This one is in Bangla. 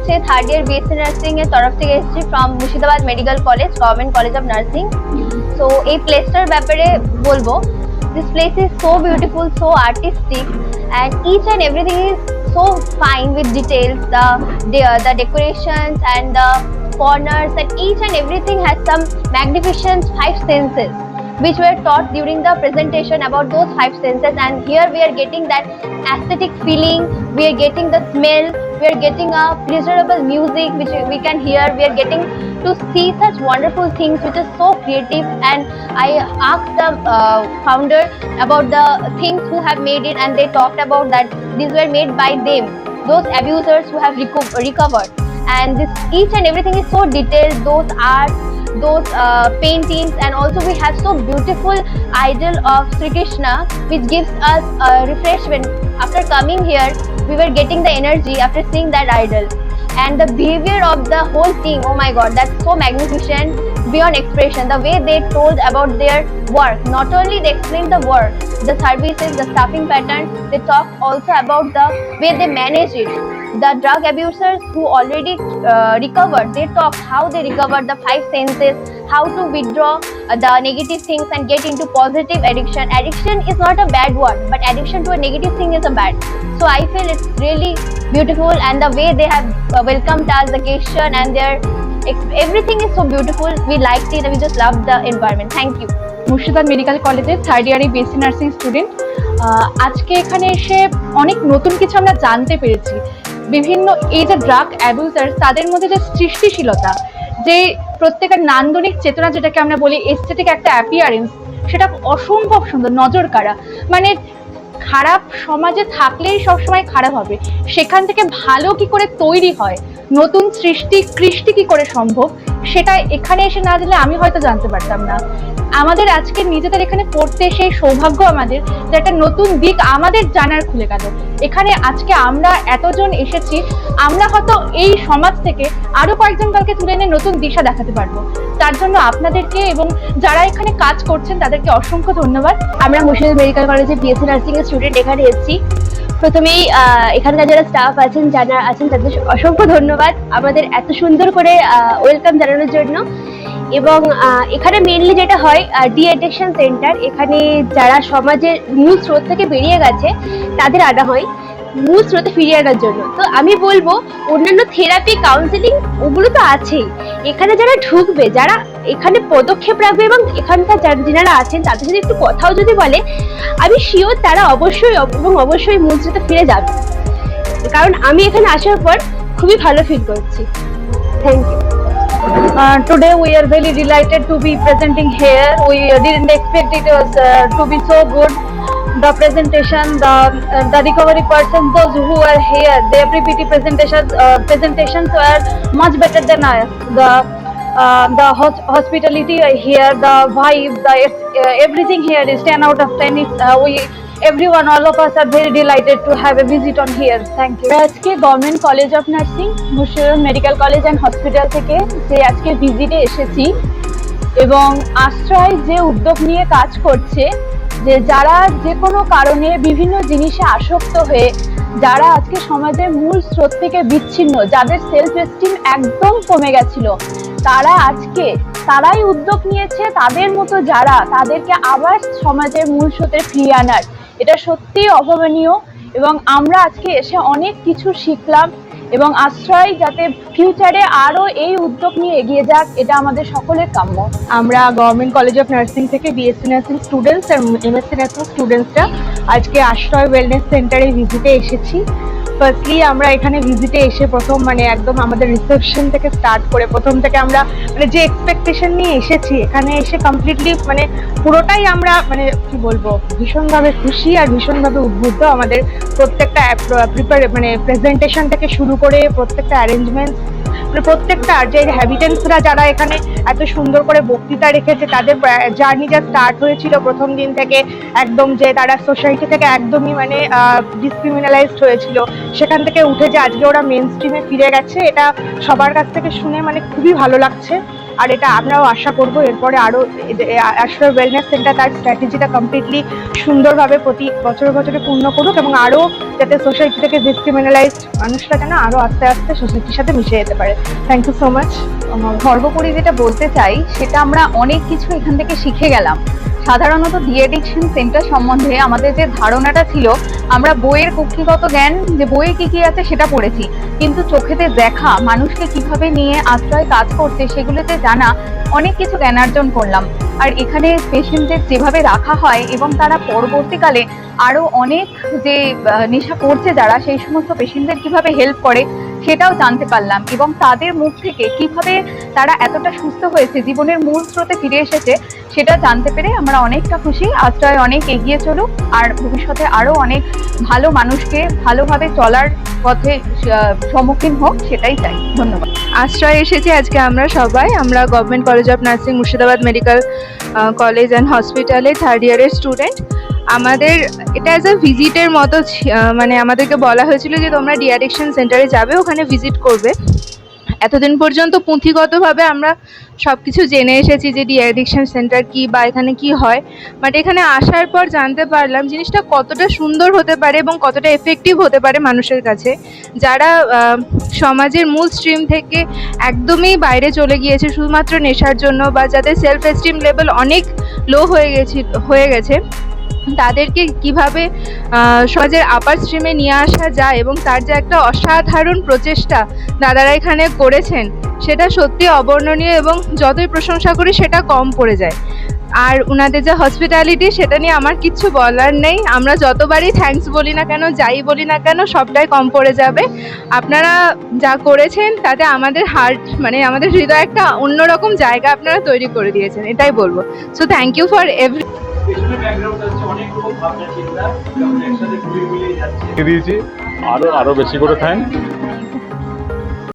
হচ্ছে থার্ড ইয়ার বিএসসি নার্সিং এর তরফ থেকে এসেছি from Murshidabad medical college, government college of nursing. So এই প্লেসটার ব্যাপারে বলবো, this place is so beautiful, so artistic, and each and everything is so fine with details, the decorations and the corners, and each and everything has some magnificent five senses which were taught during the presentation about those five senses. And here we are getting that aesthetic feeling, we are getting the smell, we are getting a pleasurable music which we can hear, we are getting to see such wonderful things which is so creative. And I asked the founder about the things who have made it, and they talked about that these were made by them, those abusers who have recovered. And this each and everything is so detailed, those art, those paintings, and also we have so beautiful idol of Sri Krishna which gives us a refreshment. After coming here, we were getting the energy after seeing that idol. And the behavior of the whole team, oh my god, that's so magnificent beyond expression. The way they told about their work, not only they explained the work, the services, the staffing pattern, they talked also about the way they manage it. The drug abusers who already recovered, they talked how they recovered the five senses, how to withdraw the negative things and get into positive addiction. Addiction is not a bad word, but addiction to a negative thing is a bad. So I feel it's really beautiful, and the way they have welcomed us, the occasion, and their everything is so beautiful. We liked it and we just loved the environment. Thank you. Murshidabad medical কলেজের থার্ড ইয়ারে বিএসসি নার্সিং স্টুডেন্ট। আজকে এখানে এসে অনেক নতুন কিছু আমরা জানতে পেরেছি। বিভিন্ন এই যে ড্রাগ অ্যাবিউজার্স, তাদের মধ্যে যে সৃষ্টিশীলতা, যে প্রত্যেকের নান্দনিক চেতনা, যেটাকে আমরা বলি এস্থেটিক একটা অ্যাপিয়ারেন্স, সেটা অসম্ভব সুন্দর, নজর কাড়া। মানে খারাপ সমাজে থাকলেই সবসময় খারাপ হবে, সেখান থেকে ভালো কি করে তৈরি হয়, নতুন কৃষ্টি কি করে সম্ভব, সেটা এখানে এসে না দিলে আমি হয়তো জানতে পারতাম না। আমাদের আজকে নিজেদের এখানে পড়তে সেই সৌভাগ্য আমাদের, যে একটা নতুন দিক আমাদের জানার খুলে গেল। এখানে আজকে আমরা এতজন এসেছি, আমরা হয়তো এই সমাজ থেকে আরো কয়েকজন কালকে তুলে এনে নতুন দিশা দেখাতে পারবো। তার জন্য আপনাদেরকে এবং যারা এখানে কাজ করছেন তাদেরকে অসংখ্য ধন্যবাদ। আমরা মুর্শিদাবাদ মেডিকেল কলেজে বিএসসি নার্সিং এর স্টুডেন্ট এখানে এসেছি। প্রথমেই এখানকার যারা স্টাফ আছেন, যারা আছেন, তাদের অসংখ্য ধন্যবাদ আমাদের এত সুন্দর করে ওয়েলকাম জানানোর জন্য। এবং এখানে মেইনলি যেটা হয়, ডি অ্যাডিকশন সেন্টার, এখানে যারা সমাজের মূল স্রোত থেকে বেরিয়ে গেছে তাদের আনা হয় মূল স্রোতে ফিরিয়ে আনার জন্য। তো আমি বলবো অন্যান্য থেরাপি, কাউন্সিলিং ওগুলো তো আছেই, এখানে যারা ঢুকবে, যারা এখানে পদক্ষেপ রাখবে এবং এখানকার যারা আছেন তাদের যদি একটু কথাও যদি বলে, আমি শিওর তারা অবশ্যই মূল স্রোতে ফিরে যাবে। কারণ আমি এখানে আসার পর খুবই ভালো ফিল করছি। Thank you. Today we are very delighted to be presenting here. We didn't expect it was to be so good. The presentation, the recovery persons, those who are here, their PPT presentations were much better than us. The hospitality here, the vibe, everything here is 10 out of 10. Everyone, all of us are very delighted to have a visit on here. Thank you. আজকে government college of nursing, Murshidabad medical college and hospital থেকে যে আজকে ভিজিটে এসেছি, এবং আশ্রয় যে উদ্যোগ নিয়ে কাজ করছে, যে যারা যে কোনো কারণে বিভিন্ন জিনিসে আসক্ত হয়ে, যারা আজকে সমাজের মূল স্রোত থেকে বিচ্ছিন্ন, যাদের সেলফ এস্টিম একদম কমে গেছিল, তারাই উদ্যোগ নিয়েছে তাদের মতো যারা, তাদেরকে আবার সমাজের মূল স্রোতে ফিরিয়ে আনার। এটা সত্যিই অভাবনীয়, এবং আমরা আজকে এসে অনেক কিছু শিখলাম, এবং আশ্রয় যাতে ফিউচারে আরো এই উদ্যোগ নিয়ে এগিয়ে যাক, এটা আমাদের সকলের কাম্য। আমরা গভর্নমেন্ট কলেজ অফ নার্সিং থেকে BSc nursing students are MSc nursing স্টুডেন্টসরা আজকে আশ্রয় ওয়েলনেস সেন্টারে ভিজিটে এসেছি। ফার্স্টলি আমরা এখানে ভিজিটে এসে প্রথম একদম আমাদের রিসেপশন থেকে স্টার্ট করে প্রথম থেকে আমরা যে এক্সপেকটেশন নিয়ে এসেছি, এখানে এসে কমপ্লিটলি পুরোটাই আমরা কি বলবো, ভীষণভাবে খুশি আর ভীষণভাবে উদ্বুদ্ধ। আমাদের প্রত্যেকটা প্রেজেন্টেশন থেকে শুরু করে প্রত্যেকটা অ্যারেঞ্জমেন্ট, প্রত্যেকটা যে হ্যাবিটেন্টসরা যারা এখানে এত সুন্দর করে বক্তৃতা রেখেছে, তাদের জার্নি যা স্টার্ট হয়েছিল প্রথম দিন থেকে, একদম যে তারা সোসাইটি থেকে একদমই ডিসক্রিমিনালাইজড হয়েছিল, সেখান থেকে উঠে যে আজকে ওরা মেন স্ট্রিমে ফিরে গেছে, এটা সবার কাছ থেকে শুনে খুবই ভালো লাগছে। আর এটা আমরাও আশা করব এরপরে আরও আশ্রয় ওয়েলনেস সেন্টার তার স্ট্র্যাটেজিটা কমপ্লিটলি সুন্দরভাবে প্রতি বছরে বছরে পূর্ণ করুক, এবং আরও যাতে সোসাইটি থেকে ডিসক্রিমিনালাইজড মানুষরা যেন আরও আস্তে আস্তে সোসাইটির সাথে মিশে যেতে পারে। Thank you so much. সর্বোপরি যেটা বলতে চাই সেটা আমরা অনেক কিছু এখান থেকে শিখে গেলাম। সাধারণত ডি অ্যাডিকশন সেন্টার সম্বন্ধে আমাদের যে ধারণাটা ছিল, আমরা বইয়ের কক্ষিগত জ্ঞান যে বইয়ে কি কি আছে সেটা পড়েছি, কিন্তু চোখেতে দেখা মানুষকে কিভাবে নিয়ে আশ্রয় কাজ করছে সেগুলোতে জানা অনেক কিছু জ্ঞানার্জন করলাম। আর এখানে পেশেন্টদের যেভাবে রাখা হয় এবং তারা পরবর্তীকালে আরো অনেক যে নেশা করছে যারা, সেই সমস্ত পেশেন্টদের কিভাবে হেল্প করে সেটাও জানতে পারলাম, এবং তাদের মুখ থেকে কিভাবে তারা এতটা সুস্থ হয়েছে, জীবনের মূল স্রোতে ফিরে এসেছে, সেটা জানতে পেরে আমরা অনেকটা খুশি। আশ্রয় অনেক এগিয়ে চলুক আর ভবিষ্যতে আরো অনেক ভালো মানুষকে ভালোভাবে চলার পথে সম্মুখীন হোক, সেটাই চাই। ধন্যবাদ। আশ্রয় এসেছি আজকে আমরা সবাই, আমরা government college of nursing Murshidabad medical college and হসপিটালে থার্ড ইয়ারের স্টুডেন্ট। আমাদের এটা অ্যাজ আ ভিজিটের মতো মানে আমাদেরকে বলা হয়েছিল যে তোমরা ডি অ্যাডিকশন সেন্টারে যাবে, ওখানে ভিজিট করবে। এতদিন পর্যন্ত পুঁথিগতভাবে আমরা সব কিছু জেনে এসেছি যে ডি অ্যাডিকশন সেন্টার কী বা এখানে কি হয়, বাট এখানে আসার পর জানতে পারলাম জিনিসটা কতটা সুন্দর হতে পারে এবং কতটা এফেক্টিভ হতে পারে মানুষের কাছে, যারা সমাজের মূল স্ট্রিম থেকে একদমই বাইরে চলে গিয়েছে শুধুমাত্র নেশার জন্য, বা যাদের সেলফ এস্টিম লেভেল অনেক লো হয়ে গেছে তাদেরকে কিভাবে সমাজের আপার স্ট্রিমে নিয়ে আসা যায়, এবং তার যে একটা অসাধারণ প্রচেষ্টা দাদারা এখানে করেছেন সেটা সত্যি অবর্ণনীয়, এবং যতই প্রশংসা করি সেটা কম পড়ে যায়। আর ওনাদের যে হসপিটালিটি সেটা নিয়ে আমার কিচ্ছু বলার নেই, আমরা যতবারই থ্যাঙ্কস বলি না কেন, যাই বলি না কেন, সবটাই কম পড়ে যাবে। আপনারা যা করেছেন তাতে আমাদের হার্ট মানে আমাদের হৃদয় একটা অন্যরকম জায়গা আপনারা তৈরি করে দিয়েছেন, এটাই বলবো। So thank you for every দিয়েছি আরো বেশি করে থ্যাঙ্ক।